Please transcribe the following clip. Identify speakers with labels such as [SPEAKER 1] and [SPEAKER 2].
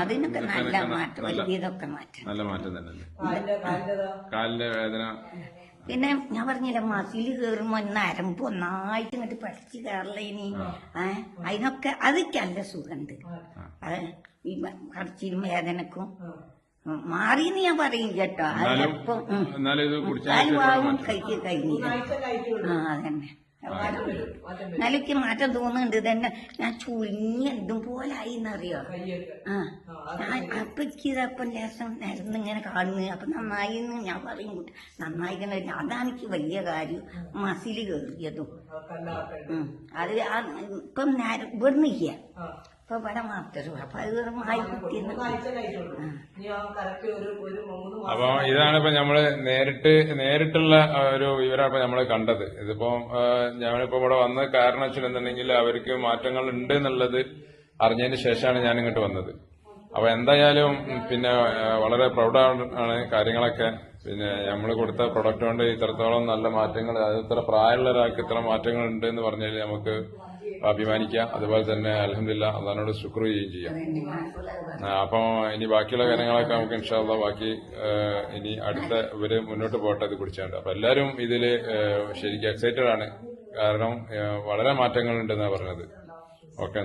[SPEAKER 1] അതിനൊക്കെ നല്ല മാറ്റം, വലിയതൊക്കെ മാറ്റം,
[SPEAKER 2] നല്ല മാറ്റം തന്നെ. കാലിന്റെ വേദന
[SPEAKER 1] പിന്നെ ഞാൻ പറഞ്ഞില്ല, മസില് കയറുമ്പോ നരമ്പ് ഒന്നായിട്ട് ഇങ്ങോട്ട് പഠിച്ച് കയറില്ല ഇനി. അതിനൊക്കെ അതൊക്കെ നല്ല സുഖമുണ്ട്. അത് ഈ കടച്ചിലും വേദനക്കും മാറിയെന്ന് ഞാൻ പറയും കേട്ടോ. അതിപ്പോ കാലുവാവും കൈക്ക് കഴിഞ്ഞില്ല. അതന്നെ നിലയ്ക്ക് മാറ്റം തോന്നുന്നുണ്ട്. തന്നെ ഞാൻ ചുരുങ്ങി എന്തും പോലായി എന്നറിയോ. അപ്പൊ എനിക്കിതപ്പം ലേശം നിരന്നിങ്ങനെ കാണുന്നു. അപ്പൊ നന്നായി എന്ന് ഞാൻ പറയും, കുട്ടി നന്നായിക്കണ. അതാണ് എനിക്ക് വലിയ കാര്യം, മസില് കയറിയതും. അത് ഇപ്പം ഇവിടുന്നില്ല, ഇപ്പൊ ഇവിടെ മാത്രം. അപ്പൊ അത് മായി കുട്ടിയെന്ന്.
[SPEAKER 2] അപ്പൊ ഇതാണ് ഇപ്പൊ നമ്മള് നേരിട്ടുള്ള ഒരു വിവരമാണ് ഇപ്പൊ നമ്മള് കണ്ടത്. ഇതിപ്പോ ഞാനിപ്പോ ഇവിടെ വന്ന കാരണം വെച്ചിട്ടുണ്ടെങ്കിൽ അവർക്ക് മാറ്റങ്ങൾ ഉണ്ട് എന്നുള്ളത് അറിഞ്ഞതിന് ശേഷമാണ് ഞാൻ ഇങ്ങോട്ട് വന്നത്. അപ്പൊ എന്തായാലും പിന്നെ വളരെ പ്രൗഡാണ് കാര്യങ്ങളൊക്കെ. പിന്നെ നമ്മൾ കൊടുത്ത പ്രൊഡക്റ്റ് കൊണ്ട് ഇത്രത്തോളം നല്ല മാറ്റങ്ങൾ, അത് ഇത്ര പ്രായമുള്ള ഒരാൾക്ക് ഇത്ര മാറ്റങ്ങൾ ഉണ്ട് എന്ന് പറഞ്ഞാൽ നമുക്ക് അഭിമാനിക്കാം. അതുപോലെ തന്നെ അൽഹംദുലില്ലാ അള്ളാഹിനോട് ശുക്ർ ചെയ്യുകയും ചെയ്യാം. അപ്പൊ ഇനി ബാക്കിയുള്ള കാര്യങ്ങളൊക്കെ നമുക്ക് ഇൻഷാ അല്ലാഹ് ബാക്കി ഇനി അടുത്ത ഇവര് മുന്നോട്ട് പോട്ടെ ഇത് കുടിച്ചാണ്ട്. അപ്പൊ എല്ലാരും ഇതില് ശരിക്കും എക്സൈറ്റഡ് ആണ്. കാരണം വളരെ മാറ്റങ്ങൾ ഉണ്ടെന്നാണ് പറഞ്ഞത്. ഓക്കെ.